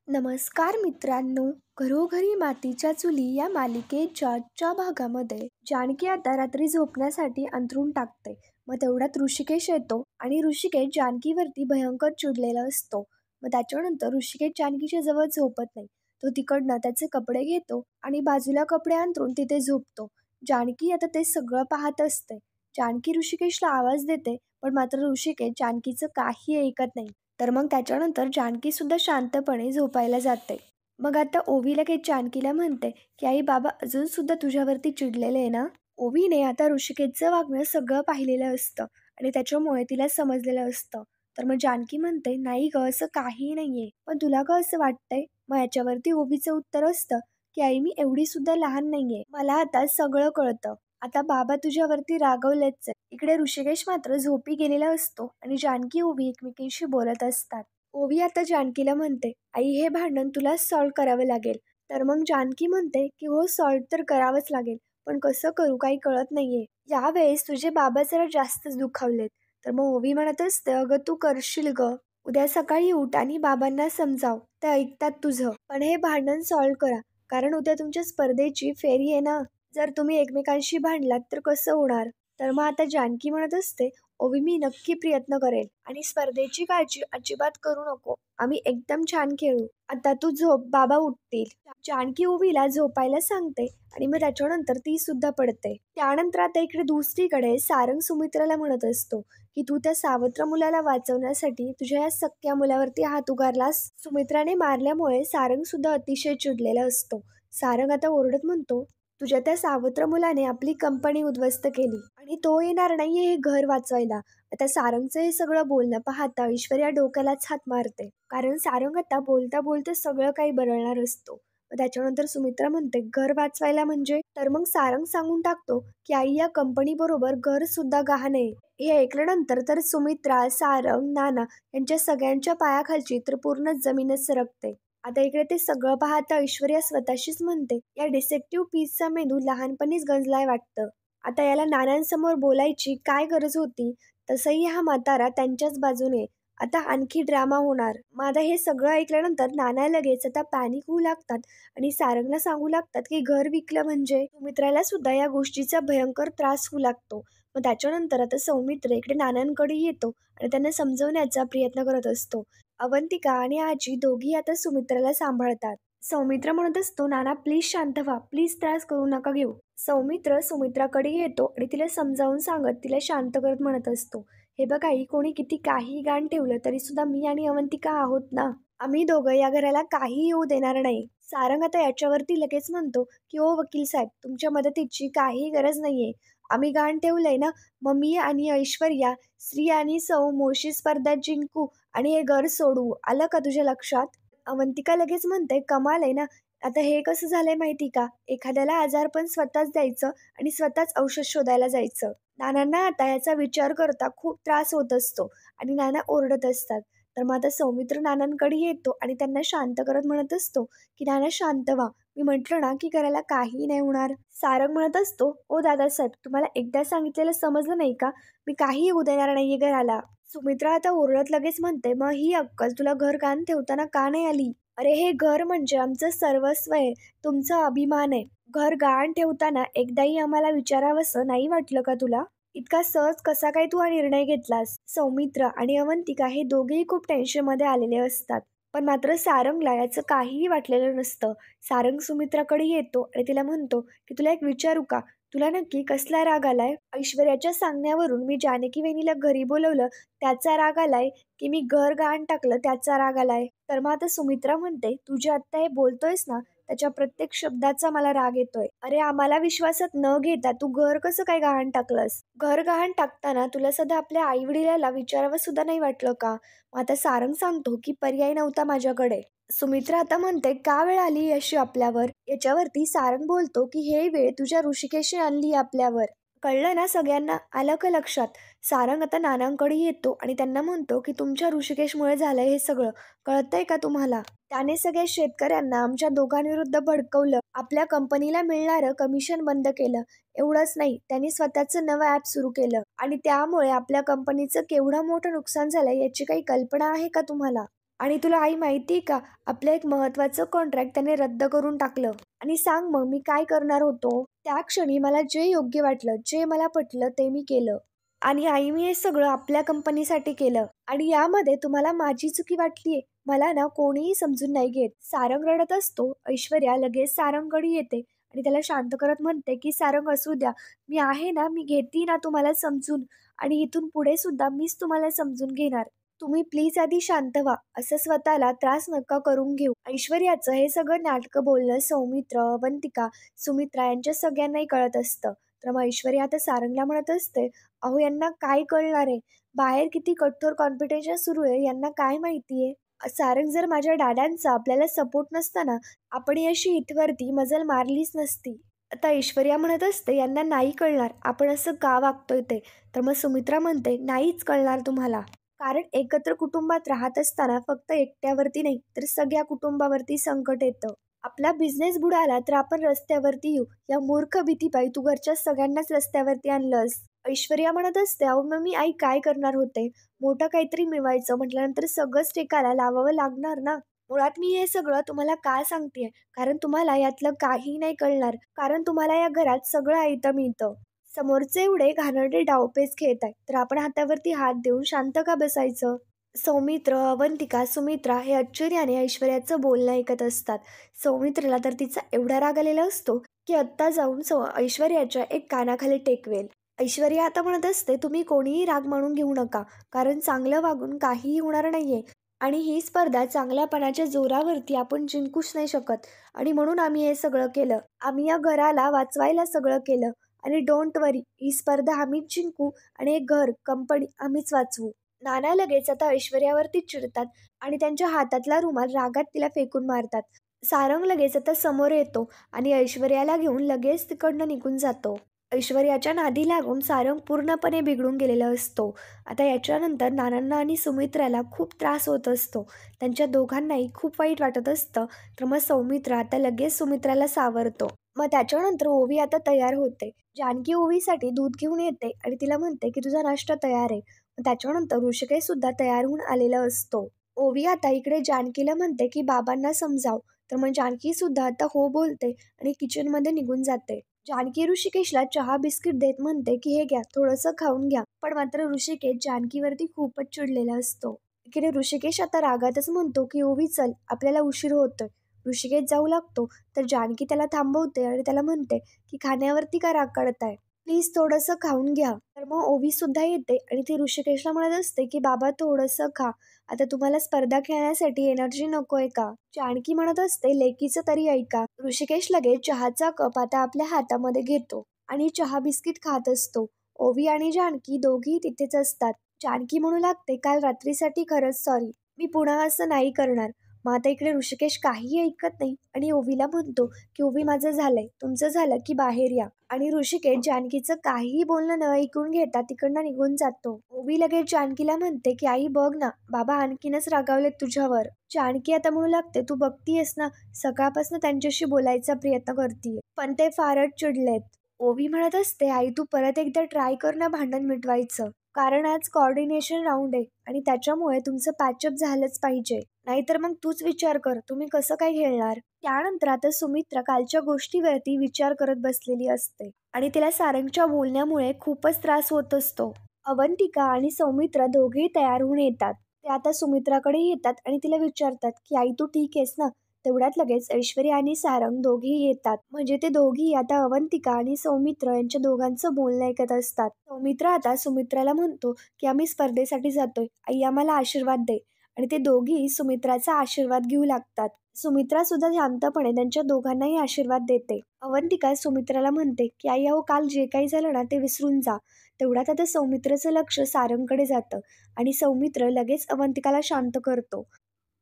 नमस्कार मित्रांनो, घरोघरी मातीच्या चुली या मालिकेच्या आजच्या भागामध्ये जानकी आता रात्री झोपण्यासाठी अंथरूण टाकते. मग तेवढ्यात ऋषिकेश येतो आणि ऋषिकेश जानकीवरती भयंकर चिडलेला असतो. मग त्याच्यानंतर ऋषिकेश जानकीच्या जवळ झोपत नाही. तो तिकडनं त्याचे कपडे घेतो आणि बाजूला कपडे अंथरून तिथे झोपतो. जानकी आता ते सगळं पाहत असते. जानकी ऋषिकेशला आवाज देते, पण मात्र ऋषिकेश जानकीचं काही ऐकत नाही. तर मग त्याच्यानंतर जानकी सुद्धा शांतपणे झोपायला जाते. मग आता ओवी लगेच जानकीला म्हणते की आई बाबा अजून सुद्धा तुझ्यावरती चिडलेले आहे ना. ओवीने आता ऋषिकेशचं वागणं सगळं पाहिलेलं असतं आणि त्याच्यामुळे तिला समजलेलं असतं. तर मग जानकी म्हणते नाही ग, असं काही नाहीये, पण तुला का असं वाटतंय. मग याच्यावरती ओवीचं उत्तर असतं की आई मी एवढी सुद्धा लहान नाहीये, मला आता सगळं कळतं. आता बाबा तुझ्यावरती रागवलेच आहे. इकडे ऋषिकेश मात्र झोपी गेलेला असतो आणि जानकी ओवी एकमेकींशी बोलत असतात. ओवी आता जानकीला म्हणते आई हे भांडण तुला सॉल्व्ह करावं लागेल. तर मग जानकी म्हणते की हो सॉल्व्ह तर करावंच लागेल, पण कसं करू काही कळत नाहीये. यावेळेस तुझे बाबा जरा जास्तच दुखावलेत. तर मग ओवी म्हणत असते अगं तू करशील ग, उद्या सकाळी उठ आणि बाबांना समजाव, ते ऐकतात तुझं. पण हे भांडण सॉल्व्ह करा, कारण उद्या तुमच्या स्पर्धेची फेरी आहे ना. जर तुम्ही एकमेकांशी भांडलात तर कसं होणार. तर मग आता जानकी म्हणत असते ओवी मी नक्की प्रयत्न करेल आणि स्पर्धेची काळजी अजिबात करू नको, आम्ही एकदम छान खेळू. आता तू झोप, बाबा उठतील. जानकी ओवीला झोपायला सांगते आणि मग त्याच्यानंतर ती सुद्धा पडते. त्यानंतर आता इकडे दुसरीकडे सारंग सुमित्राला म्हणत असतो की तू त्या सावत्र मुलाला वाचवण्यासाठी तुझ्या या सख्या मुलावरती हात उगारलास. सुमित्राने मारल्यामुळे सारंग सुद्धा अतिशय चिडलेला असतो. सारंग आता ओरडत म्हणतो तुझ्या त्या सावत्र मुलाने आपली कंपनी उद्ध्वस्त केली आणि तो येणार नाहीये हे घर वाचवायला. आता सारंगचं हे सगळं बोलणं पाहता ऐश्वर्या डोक्यालाच हात मारते, कारण सारंग आता बोलता बोलता सगळं काही बरळणार असतो. मग त्याच्यानंतर सुमित्रा म्हणते घर वाचवायला म्हणजे. तर मग सारंग सांगून टाकतो की आई या कंपनी बरोबर घर सुद्धा गहाण आहे. हे ऐकल्यानंतर तर सुमित्रा, सारंग, नाना यांच्या सगळ्यांच्या पायाखालची तर पूर्ण जमीनच सरकते. आता इकडे ते सगळं पाहता ऐश्वर्या स्वतःशीच म्हणते या डिसेक्टिव्ह पीसचा मेंदू लहानपणीच गंजलाय वाटतं. आता याला नानांसमोर बोलायची काय गरज होती. तसंही हा म्हातारा त्यांच्याच बाजूने. आता आणखी ड्रामा होणार. मग आता हे सगळं ऐकल्यानंतर नाना लगेच आता पॅनिक होऊ लागतात आणि सारंगला सांगू लागतात की घर विकलं म्हणजे. सुमित्राला सुद्धा या गोष्टीचा भयंकर त्रास होऊ लागतो. मग त्याच्यानंतर आता सौमित्र इकडे नानांकडे येतो आणि त्यांना समजवण्याचा प्रयत्न करत असतो. अवंतिका आणि आजी दोघी आता सुमित्राला सांभाळतात. सौमित्र म्हणत असतो नाना प्लीज शांत व्हा, प्लीज त्रास करू नका घेऊ. सौमित्र सुमित्राकडे येतो आणि तिला समजावून सांगत तिला शांत करत म्हणत असतो हे बघा आई, कोणी किती काही गाण ठेवलं तरी सुद्धा मी आणि अवंतिका आहोत ना. आम्ही दोघं या घराला काही येऊ देणार नाही. सारंग आता याच्यावरती लगेच म्हणतो की ओ वकील साहेब, तुमच्या मदतीची काही गरज नाहीये. आम्ही गाण ठेवलंय ना, मग मी आणि ऐश्वर्या श्री आणि सौ मोशी स्पर्धा जिंकू आणि हे घर सोडू. आलं का तुझ्या लक्षात. अवंतिका लगेच म्हणते कमाल आहे ना. आता हे कसं झालंय माहिती का, एखाद्याला आजारपण स्वतःच द्यायचं आणि स्वतःच औषध शोधायला जायचं. नानांना आता याचा विचार करता खूप त्रास होत असतो आणि नाना ओरडत असतात. तर मग आता सौमित्र नानांकडे येतो आणि त्यांना शांत करत म्हणत असतो की नाना शांत व्हा, मी म्हटलं ना की करायला काही नाही होणार. सारंग म्हणत असतो ओ दादासाहेब, तुम्हाला एकदा सांगितलेलं समजलं नाही का, मी काही येऊ देणार नाहीये घराला. सुमित्रा आता ओरडत लगेच म्हणते मग ही अक्कल तुला घर गहाण ठेवताना का नाही आली. अरे हे घर म्हणजे आमचं सर्वस्व आहे, तुमचा अभिमान आहे. घर गहाण ठेवताना एकदाही आम्हाला विचारावंसं नाही वाटलं का तुला. इतका सहज कसा काय तू हा निर्णय घेतलास. सौमित्र आणि अवंतिका हे दोघेही खूप टेन्शनमध्ये आलेले असतात, पण मात्र सारंगला याचं काहीही वाटलेलं नसतं. सारंग सुमित्राकडे येतो आणि तिला म्हणतो की तुला एक विचारू का, तुला नक्की कसला राग आलाय. ऐश्वर्याच्या सांगण्यावरून मी जानकी वहिनीला घरी बोलवलं त्याचा राग आलाय, की मी घर गहाण टाकलं त्याचा राग आलाय. तर मग आता सुमित्रा म्हणते तू जे आत्ता हे बोलतोयस ना, त्याच्या प्रत्येक शब्दाचा मला राग येतोय. अरे आम्हाला विश्वासात न घेता तू घर कसं काय गहाण टाकलंस. घर गहाण टाकताना तुला सध्या आपल्या आई वडिलाला विचारावं सुद्धा नाही वाटलं का. मग आता सारंग सांगतो की पर्याय नव्हता माझ्याकडे. सुमित्रा आता म्हणते का वेळ आली अशी आपल्यावर. याच्यावरती सारंग बोलतो की हे वेळ तुझ्या ऋषिकेशने आणली आपल्यावर. कळलं ना सगळ्यांना, आलं का लक्षात. सारंग आता नानांकडे येतो आणि त्यांना म्हणतो की तुमच्या ऋषिकेशमुळे झालंय हे सगळं, कळतंय का तुम्हाला. त्याने सगळ्या शेतकऱ्यांना आमच्या दोघांविरुद्ध भडकवलं, आपल्या कंपनीला मिळणारं कमिशन बंद केलं. एवढंच नाही, त्यांनी स्वतःचं नवं ॲप सुरू केलं आणि त्यामुळे आपल्या कंपनीचं केवढं मोठं नुकसान झालंय याची काही कल्पना आहे का तुम्हाला. आणि तुला आई माहिती आहे का, आपलं एक महत्त्वाचं कॉन्ट्रॅक्ट त्याने रद्द करून टाकलं. आणि सांग मग मी काय करणार होतो. त्या क्षणी मला जे योग्य वाटलं, जे मला पटलं ते मी केलं. आणि आई मी हे सगळं आपल्या कंपनीसाठी केलं. आणि यामध्ये तुम्हाला माझी चुकी वाटलीये, मला ना कोणीही समजून नाही घेत. सारंग रडत असतो. ऐश्वर्या लगेच सारंगकडे येते आणि त्याला शांत करत म्हणते की सारंग असू द्या, मी आहे ना, मी घेते ना तुम्हाला समजून. आणि इथून पुढे सुद्धा मीच तुम्हाला समजून घेणार. तुम्ही प्लीज आधी शांत व्हा. असं स्वतःला त्रास नका करून घेऊ. ऐश्वर्याचं हे सगळं नाटकं बोलणं सौमित्र, अवंतिका, सुमित्रा यांच्या सगळ्यांनाही कळत असतं. तर मग ऐश्वर्या आता सारंगला म्हणत असते, अहो यांना काय कळणार आहे, बाहेर किती कठोर कॉम्पिटिशन सुरू आहे, यांना काय माहितीये. सारंग, जर माझ्या दादांचा आपल्याला सपोर्ट नसता ना, आपण अशी इथवरती मजल मारलीच नसती. आता ऐश्वर्या म्हणत असते, यांना नाही कळणार आपण असं का वागतोय ते. तर मग सुमित्रा म्हणते, नाहीच कळणार तुम्हाला. कारण एकत्र कुटुंबात राहत असताना फक्त एकट्यावरती नाही तर सगळ्या कुटुंबावरती संकट येतं. आपला बिझनेस बुडाला तर आपण रस्त्यावरती येऊ. या मूर्ख भीतीपायी तू घरच्या सगळ्यांनाच रस्त्यावरती आणलंस. ऐश्वर्या म्हणत असते, अहो मग मी आई काय करणार होते. मोठं काहीतरी मिळवायचं म्हटल्यानंतर सगळंच टेकाला लावावं लागणार ना. मुळात मी हे सगळं तुम्हाला का सांगतेय, कारण तुम्हाला यातलं काही नाही कळणार. कारण तुम्हाला या घरात सगळं ऐतं मिळतं. समोरचे एवढे घाणेरडे डावपेच खेळत आहे तर आपण हातावरती हात देऊन शांत का बसायचं. सौमित्र, अवंतिका, सुमित्रा हे आश्चर्याने ऐश्वर्याचं बोलणं ऐकत असतात. सौमित्रला तर तिचा एवढा राग आलेला असतो की आत्ता जाऊन ऐश्वर्याच्या एक कानाखाली टेकवेल. ऐश्वर्या आता म्हणत असते, तुम्ही कोणीही राग मानून घेऊ नका, कारण चांगलं वागून काहीही होणार नाहीये. आणि ही स्पर्धा चांगल्यापणाच्या जोरावरती आपण जिंकूच नाही शकत. आणि म्हणून आम्ही हे सगळं केलं. आम्ही या घराला वाचवायला सगळं केलं. आणि डोंट वरी, ही स्पर्धा आम्हीच जिंकू आणि हे घर, कंपनी आम्हीच वाचवू. नाना लगेच आता ऐश्वर्यावरती चिडतात आणि त्यांच्या हातातला रुमाल रागात तिला फेकून मारतात. सारंग लगेच आता समोर येतो आणि ऐश्वर्याला घेऊन लगेच तिकडनं निघून जातो. ऐश्वर्याच्या नादी लागून सारंग पूर्णपणे बिघडून गेलेला असतो. आता याच्यानंतर नानांना आणि सुमित्राला खूप त्रास होत असतो. त्यांच्या दोघांनाही खूप वाईट वाटत असतं. तर मग सौमित्रा आता लगेच सुमित्राला सावरतो. मग त्याच्यानंतर ओवी आता तयार होते. जानकी ओवीसाठी दूध घेऊन येते आणि तिला म्हणते की तुझा नाश्ता तयार आहे. मग त्याच्यानंतर ऋषिकेश सुद्धा तयार होऊन आलेला असतो. ओवी आता इकडे जानकीला म्हणते की बाबांना समजाव. तर मग जानकी सुद्धा आता हो बोलते आणि किचनमध्ये निघून जाते. जानकी ऋषिकेशला चहा बिस्किट देत म्हणते की हे घ्या, थोडंसं खाऊन घ्या. पण मात्र ऋषिकेश जानकीवरती खूपच चिडलेला असतो. इकडे ऋषिकेश आता रागातच म्हणतो की ओवी चल, आपल्याला उशीर होतोय. ऋषिकेश जाऊ लागतो तर जानकी त्याला थांबवते आणि त्याला म्हणते की खाण्यावरती का राग काढताय, प्लीज थोडंसं खाऊन घ्या. तर मग ओवी सुद्धा येते आणि ती ऋषिकेशला म्हणत असते की बाबा थोडंसं खा, आता तुम्हाला स्पर्धा खेळण्यासाठी एनर्जी नकोय का. जानकी म्हणत असते, लेकीचं तरी ऐका. ऋषिकेश लगेच चहाचा कप आता आपल्या हातामध्ये घेतो आणि चहा बिस्किट खात असतो. ओवी आणि जानकी दोघी तिथेच असतात. जानकी म्हणू लागते, काल रात्रीसाठी खरंच सॉरी, मी पुन्हा असं नाही करणार. मग आता इकडे ऋषिकेश काहीही ऐकत नाही आणि ओवीला म्हणतो की ओवी माझं झालंय, तुमचं झालं की बाहेर या. आणि ऋषिकेश जानकीचं काहीही बोलणं न ऐकून घेता तिकडनं निघून जातो. ओवी लगेच जानकीला म्हणते की आई बघ ना, बाबा आणखीनच रागावलेत तुझ्यावर. जानकी आता म्हणू लागते, तू बघतीयस ना, सकाळपासून त्यांच्याशी बोलायचा प्रयत्न करतीये पण ते फारच चिडलेत. ओवी म्हणत असते, आई तू परत एकदा ट्राय कर ना भांडण मिटवायचं, कारण आज कोऑर्डिनेशन राऊंड आहे आणि त्याच्यामुळे तुमचं पॅचअप झालंच पाहिजे. नाहीतर मग तूच विचार कर, तुम्ही कसं काय खेळणार. त्यानंतर आता सुमित्रा कालच्या गोष्टीवरती विचार करत बसलेली असते आणि तिला सारंगच्या बोलण्यामुळे खूपच त्रास होत असतो. अवंतिका आणि सौमित्रा दोघेही तयार होऊन येतात. ते आता सुमित्राकडे येतात आणि तिला विचारतात की आई तू ठीक आहेस ना. तेवढ्यात लगेच ऐश्वर्या आणि सारंग दोघेही येतात. म्हणजे ते दोघी आता अवंतिका आणि सौमित्र यांच्या दोघांचं बोलणं ऐकत असतात. सौमित्र आता सुमित्राला म्हणतो की आम्ही स्पर्धेसाठी जातोय, आई आम्हाला आशीर्वाद दे. आणि ते दोघी सुमित्राचा आशीर्वाद घेऊ लागतात. सुमित्रा सुद्धा शांतपणे त्यांच्या दोघांनाही आशीर्वाद देते. अवंतिका सुमित्राला म्हणते की आई अहो काल जे काही झालं ना ते विसरून जा. तेवढ्यात आता सौमित्रचं लक्ष सारंगकडे जातं आणि सौमित्र लगेच अवंतिकाला शांत करतो.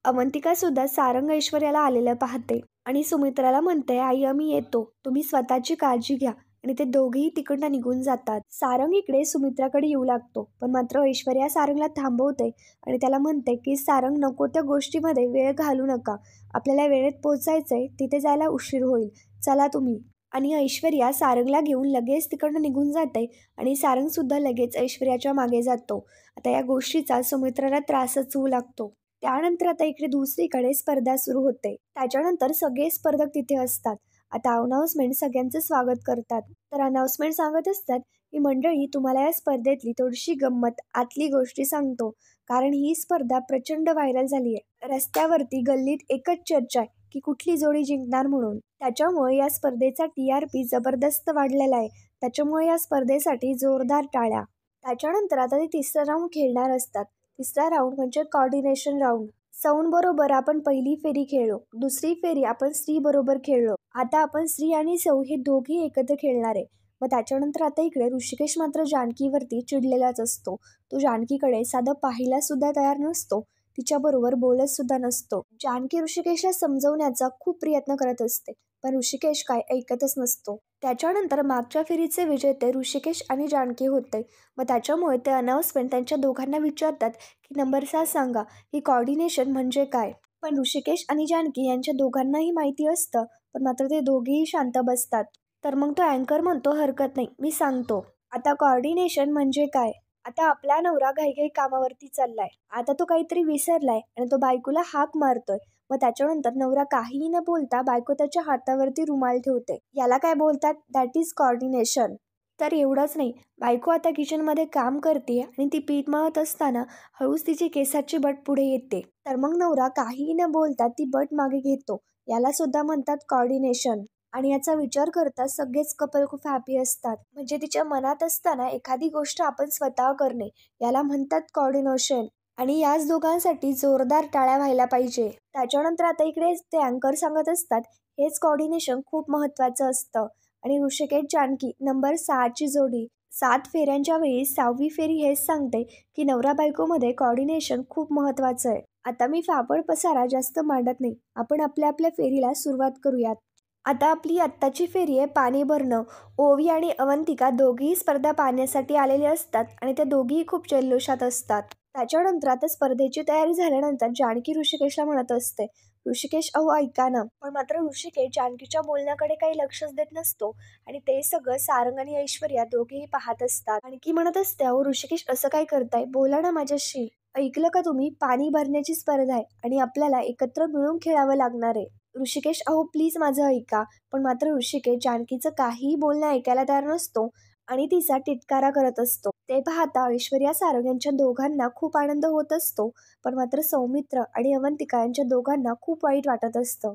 अवंतिका सुद्धा सारंग ऐश्वर्याला आलेलं पाहते आणि सुमित्राला म्हणते, आई आम्ही येतो, तुम्ही स्वतःची काळजी घ्या. आणि ते दोघेही तिकडनं निघून जातात. सारंग इकडे सुमित्राकडे येऊ लागतो पण मात्र ऐश्वर्या सारंगला थांबवते आणि त्याला म्हणते की सारंग नको त्या गोष्टीमध्ये वेळ घालू नका, आपल्याला वेळेत पोहोचायचंय, तिथे जायला उशीर होईल, चला तुम्ही. आणि ऐश्वर्या सारंगला घेऊन लगेच तिकडनं निघून जाते आणि सारंग सुद्धा लगेच ऐश्वर्याच्या मागे जातो. आता या गोष्टीचा सुमित्राला त्रासच होऊ लागतो. त्यानंतर आता इकडे दुसरीकडे स्पर्धा सुरू होते. त्याच्यानंतर सगळे स्पर्धक तिथे असतात. आता अनाउन्समेंट सगळ्यांचं स्वागत करतात. तर अनाउन्समेंट सांगत असतात की मंडळी, तुम्हाला या स्पर्धेतली थोडीशी गंमत आतली गोष्टी सांगतो, कारण ही स्पर्धा प्रचंड व्हायरल झाली आहे. रस्त्यावरती गल्लीत एकच चर्चा आहे की कुठली जोडी जिंकणार म्हणून. त्याच्यामुळे या स्पर्धेचा TRP जबरदस्त वाढलेला आहे. त्याच्यामुळे या स्पर्धेसाठी जोरदार टाळ्या. त्याच्यानंतर आता ते तिसरा राऊंड खेळणार असतात. तिसरा राऊंड म्हणजे कॉर्डिनेशन राऊंड. सौन बरोबर आपण पहिली फेरी खेळलो, दुसरी फेरी आपण स्त्री बरोबर खेळलो, आता आपण स्त्री आणि सौ हे दोघे एकत्र खेळणार आहे. मग त्याच्यानंतर आता इकडे ऋषिकेश मात्र जानकीवरती चिडलेलाच असतो. तो जानकीकडे साधं पाहायला सुद्धा तयार नसतो, तिच्याबरोबर बोलत सुद्धा नसतो. जानकी ऋषिकेशला समजवण्याचा खूप प्रयत्न करत असते, पण ऋषिकेश काय ऐकतच नसतो. त्याच्यानंतर मागच्या फेरीचे विजेते ऋषिकेश आणि जानकी होते. मग त्याच्यामुळे ते अनाउन्समेंट त्यांच्या दोघांना विचारतात की नंबर 7 सांगा की कॉर्डिनेशन म्हणजे काय. पण ऋषिकेश आणि जानकी यांच्या दोघांनाही माहिती असतं, पण मात्र ते दोघेही शांत बसतात. तर मग तो अँकर म्हणतो, हरकत नाही, मी सांगतो. आता कॉर्डिनेशन म्हणजे काय. आता आपला नवरा घाईघाई कामावरती चाललाय, आता तो काहीतरी विसरलाय आणि तो बायकोला हाक मारतोय. मग त्याच्यानंतर नवरा काहीही न बोलता बायको त्याच्या हातावरती रुमाल ठेवते. याला काय बोलतात, दॅट इज कॉर्डिनेशन. तर एवढंच नाही, बायको आता किचनमध्ये काम करते आणि ती पीठ मळत असताना हळूच तिची केसाची बट पुढे येते. तर मग नवरा काहीही न बोलता ती बट मागे घेतो. याला सुद्धा म्हणतात कॉर्डिनेशन. आणि याचा विचार करता सगळेच कपल खूप हॅपी असतात. म्हणजे तिच्या मनात असताना एखादी गोष्ट आपण स्वतः करणे, याला म्हणतात कॉर्डिनेशन. आणि याच दोघांसाठी जोरदार टाळ्या व्हायला पाहिजे. त्याच्यानंतर आता इकडे ते अँकर सांगत असतात, हेच कॉर्डिनेशन खूप महत्त्वाचं असतं. आणि ऋषिकेश जानकी नंबर 6ची जोडी 7 फेऱ्यांच्या वेळी 6वी फेरी हेच सांगते की नवरा बायकोमध्ये कॉर्डिनेशन खूप महत्त्वाचं आहे. आता मी फापड पसारा जास्त मांडत नाही, आपण आपल्या आपल्या फेरीला सुरुवात करूयात. आता आपली आत्ताची फेरी आहे पाणी भरणं. ओवी आणि अवंतिका दोघीही स्पर्धा पाहण्यासाठी आलेले असतात आणि त्या दोघीही खूप जल्लोषात असतात. त्याच्यानंतर आता स्पर्धेची तयारी झाल्यानंतर जानकी ऋषिकेशला म्हणत असते, ऋषिकेश अहो ऐका ना. पण मात्र ऋषिकेश जानकीच्या बोलण्याकडे काही लक्षच देत नसतो आणि ते सगळं सारंग आणि ऐश्वर्या दोघेही पाहत असतात. जानकी म्हणत असते, अहो ऋषिकेश असं काय करताय, बोला ना माझ्याशी. ऐकलं का तुम्ही, पाणी भरण्याची स्पर्धा आहे आणि आपल्याला एकत्र मिळून खेळावं लागणार आहे. ऋषिकेश अहो प्लीज माझं ऐका. पण मात्र ऋषिकेश जानकीचं काहीही बोलणं ऐकायला तयार नसतो आणि तिचा तिटकारा करत असतो. ते पाहता ऐश्वर्या सारंग यांच्या दोघांना खूप आनंद होत असतो, पण मात्र सौमित्र आणि अवंतिका यांच्या दोघांना खूप वाईट वाटत असतं.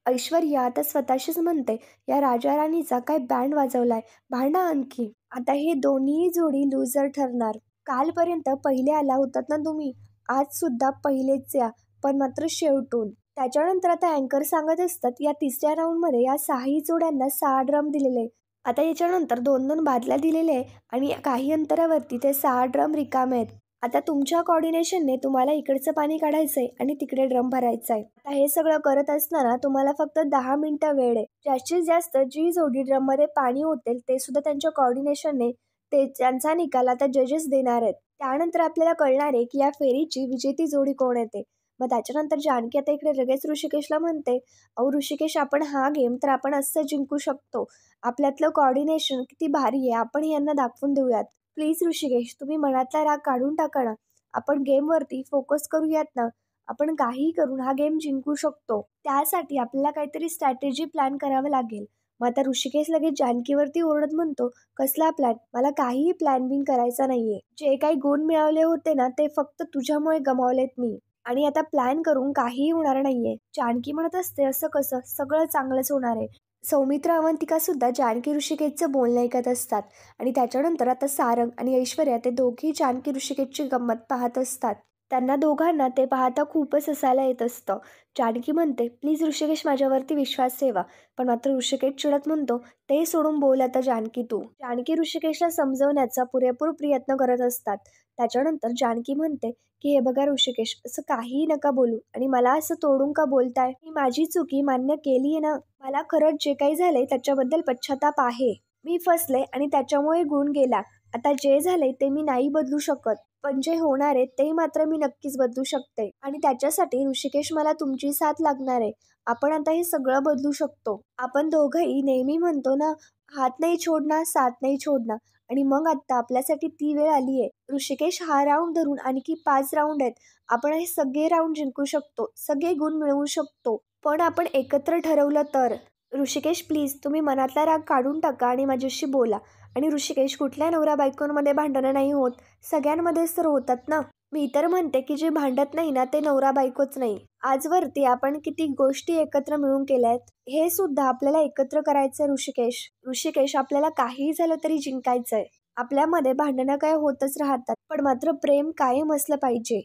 ऐश्वर्या आता स्वतःशीच म्हणते, या राजा राणीचा काय बँड वाजवलाय, भांडा आणखी. आता हे दोन्ही जोडी लुझर ठरणार. कालपर्यंत पहिले आला होतात ना तुम्ही, आज सुद्धा पहिलेच या, पण मात्र शेवटून. त्याच्यानंतर आता अँकर सांगत असतात, या तिसऱ्या राऊंडमध्ये या 6ही जोड्यांना 6 ड्रम दिलेले. आता याच्यानंतर 2-2 बादल्या दिलेले आहे आणि काही अंतरावरती ते 6 ड्रम रिकामे आहेत. आता तुमच्या कॉर्डिनेशनने तुम्हाला इकडचं पाणी काढायचं आहे आणि तिकडे ड्रम भरायचा आहे. आता हे सगळं करत असताना तुम्हाला फक्त 10 मिनिटं वेळ आहे. जास्तीत जास्त जी जोडी ड्रममध्ये पाणी ओतेल ते सुद्धा त्यांच्या कॉर्डिनेशनने त्यांचा निकाल आता जजेस देणार आहेत. त्यानंतर आपल्याला कळणार आहे की या फेरीची विजेती जोडी कोण येते. मग त्याच्यानंतर जानकी आता इकडे लगेच ऋषिकेशला म्हणते, अहो ऋषिकेश आपण हा गेम तर आपण असं जिंकू शकतो. आपल्यातलं कॉर्डिनेशन किती भारी आहे, आपण यांना दाखवून देऊयात. प्लीज ऋषिकेश, तुम्ही मनातला राग काढून टाका ना. आपण गेमवरती फोकस करूयात ना. आपण काहीही करून हा गेम जिंकू शकतो. त्यासाठी आपल्याला काहीतरी स्ट्रॅटेजी प्लॅन करावं लागेल. मग आता ऋषिकेश लगेच जानकीवरती ओरडत म्हणतो, कसला प्लॅन, मला काहीही प्लॅन बिन करायचा नाहीये. जे काही गुण मिळवले होते ना ते फक्त तुझ्यामुळे गमावलेत मी, आणि आता प्लॅन करून काहीही होणार नाहीये. जानकी म्हणत असते, असं कसं, सगळं चांगलंच होणार आहे. सौमित्र अवंतिका सुद्धा जानकी ऋषिकेशचं बोलणं ऐकत असतात आणि त्याच्यानंतर आता सारंग आणि ऐश्वर्या ते दोघी जानकी ऋषिकेशची गंमत पाहत असतात. त्यांना दोघांना ते पाहता खूपच हसायला येत असतं. जानकी म्हणते, प्लीज ऋषिकेश माझ्यावरती विश्वास ठेवा. पण मात्र ऋषिकेश चिडत म्हणतो, ते सोडून बोल आता जानकी तू. जानकी ऋषिकेशला समजवण्याचा पुरेपूर प्रयत्न करत असतात. त्याच्यानंतर जानकी म्हणते की हे बघा ऋषिकेश, असं काहीही नका बोलू आणि मला असं तोडून का बोलताय. मी माझी चुकी मान्य केली आहे ना. मला खरंच जे काही झालंय त्याच्याबद्दल पश्चाताप आहे. मी फसले आणि त्याच्यामुळे गुण गेला. आता जे झालंय ते मी नाही बदलू शकत, पण जे होणार आहे ते मात्र मी नक्कीच बदलू शकते. आणि त्याच्यासाठी ऋषिकेश मला तुमची साथ लागणार आहे. आपण आता हे सगळं बदलू शकतो. आपण दोघंही नेहमी म्हणतो ना, हात नाही छोडना साथ नाही छोडना. आणि मग आत्ता आपल्यासाठी ती वेळ आली आहे. ऋषिकेश, हा राऊंड धरून आणखी 5 राऊंड आहेत. आपण हे सगळे राऊंड जिंकू शकतो, सगळे गुण मिळवू शकतो. पण आपण एकत्र ठरवलं तर. ऋषिकेश, प्लीज तुम्ही मनातला राग काढून टाका आणि माझ्याशी बोला. आणि ऋषिकेश, कुठल्या नवरा बायकोंमध्ये भांडणं नाही होत, सगळ्यांमध्येच तर होतात ना. मी तर म्हणते की जे भांडत नाही ना ते नवरा बायकोच नाही. आजवरती आपण किती गोष्टी एकत्र मिळून केल्यात, हे सुद्धा आपल्याला एकत्र करायचंय ऋषिकेश. ऋषिकेश, आपल्याला काहीही झालं तरी जिंकायचंय. आपल्यामध्ये भांडणं काय होतच राहतात, पण मात्र प्रेम कायम असलं पाहिजे.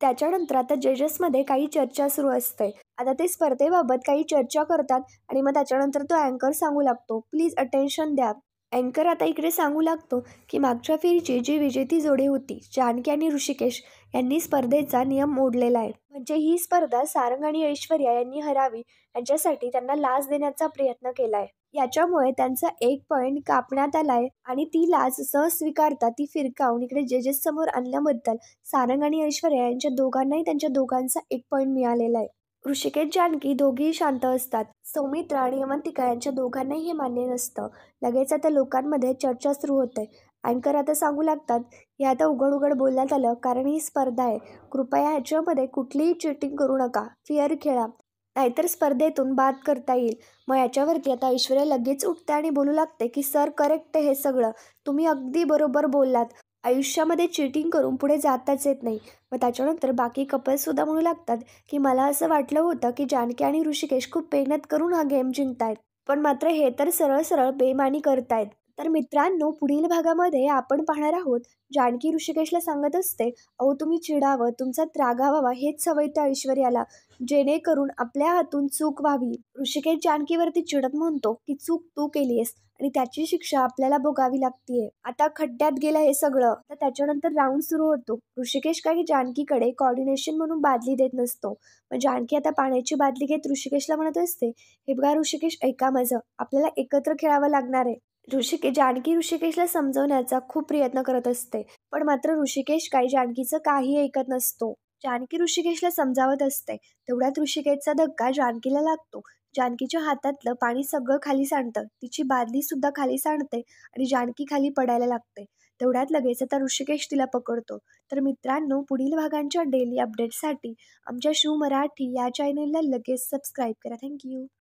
त्याच्यानंतर आता जजेसमध्ये काही चर्चा सुरू असते. आता ते स्पर्धेबाबत काही चर्चा करतात आणि मग त्याच्यानंतर तो अँकर सांगू लागतो, प्लीज अटेन्शन द्या. अँकर आता इकडे सांगू लागतो की मागच्या फेरीची जी विजेती जोडी होती, जानकी आणि ऋषिकेश यांनी स्पर्धेचा नियम मोडलेला आहे. म्हणजे ही स्पर्धा सारंग आणि ऐश्वर्या यांनी हरावी यांच्यासाठी त्यांना लाच देण्याचा प्रयत्न केलाय. याच्यामुळे त्यांचा 1 पॉइंट कापण्यात आलाय आणि ती लाच स्वीकारता ती फिरकावून इकडे जजेस समोर आणल्याबद्दल सारंग आणि ऐश्वर्या यांच्या दोघांनाही त्यांच्या दोघांचा 1 पॉइंट मिळालेला आहे. ऋषिकेश, जानकी दोघेही शांत असतात. सौमित्रा आणि अवंतिका यांच्या दोघांनाही हे मान्य नसतं. लगेच आता लोकांमध्ये चर्चा सुरू होते. अँकर आता सांगू लागतात, हे आता उघड उघड बोलण्यात आलं कारण ही स्पर्धा आहे. कृपया ह्याच्यामध्ये कुठलीही चिटिंग करू नका, फेअर खेळा, नाहीतर स्पर्धेतून बाद करता येईल. मग याच्यावरती आता ऐश्वर्या लगेच उठते आणि बोलू लागते की सर, करेक्ट आहे हे सगळं, तुम्ही अगदी बरोबर बोललात. आयुष्यामध्ये चिटिंग करून पुढे जाताच येत नाही. मग त्याच्यानंतर बाकी कपल्ससुद्धा म्हणू लागतात की मला असं वाटलं होतं की जानकी आणि ऋषिकेश खूप मेहनत करून हा गेम जिंकतायत, पण मात्र हे तर सरळ सरळ बेईमानी करतायत. तर मित्रांनो, पुढील भागामध्ये आपण पाहणार आहोत, जानकी ऋषिकेशला सांगत असते, अहो तुम्ही चिडावं, तुमचा रागावावा हेच सवय त्या ऐश्वर्याला, जेणेकरून आपल्या हातून चूक व्हावी. ऋषिकेश जानकीवरती चिडत म्हणतो की चूक तू केलीयस आणि त्याची शिक्षा आपल्याला भोगावी लागतीये. आता खड्ड्यात गेलं हे सगळं. तर त्याच्यानंतर राऊंड सुरू होतो. ऋषिकेश काही जानकीकडे कॉर्डिनेशन म्हणून बादली देत नसतो. मग जानकी आता पाण्याची बादली घेत ऋषिकेशला म्हणत असते, हे बघा ऋषिकेश, ऐका माझं, आपल्याला एकत्र खेळावं लागणार आहे. जानकी ऋषिकेशला समजवण्याचा खूप प्रयत्न करत असते, पण मात्र ऋषिकेश काही जानकीचं काही ऐकत नसतो. जानकी ऋषिकेशला समजावत असते. तेवढ्यात ऋषिकेशचा धक्का जानकीला लागतो. जानकीच्या हातातलं पाणी सगळं खाली सांडतं. तिची बादली सुद्धा खाली सांडते आणि जानकी खाली पडायला लागते. तेवढ्यात लगेच आता ऋषिकेश तिला पकडतो. तर मित्रांनो, पुढील भागांच्या डेली अपडेटसाठी आमच्या शिव मराठी या चॅनलला लगेच सबस्क्राईब करा. थँक्यू.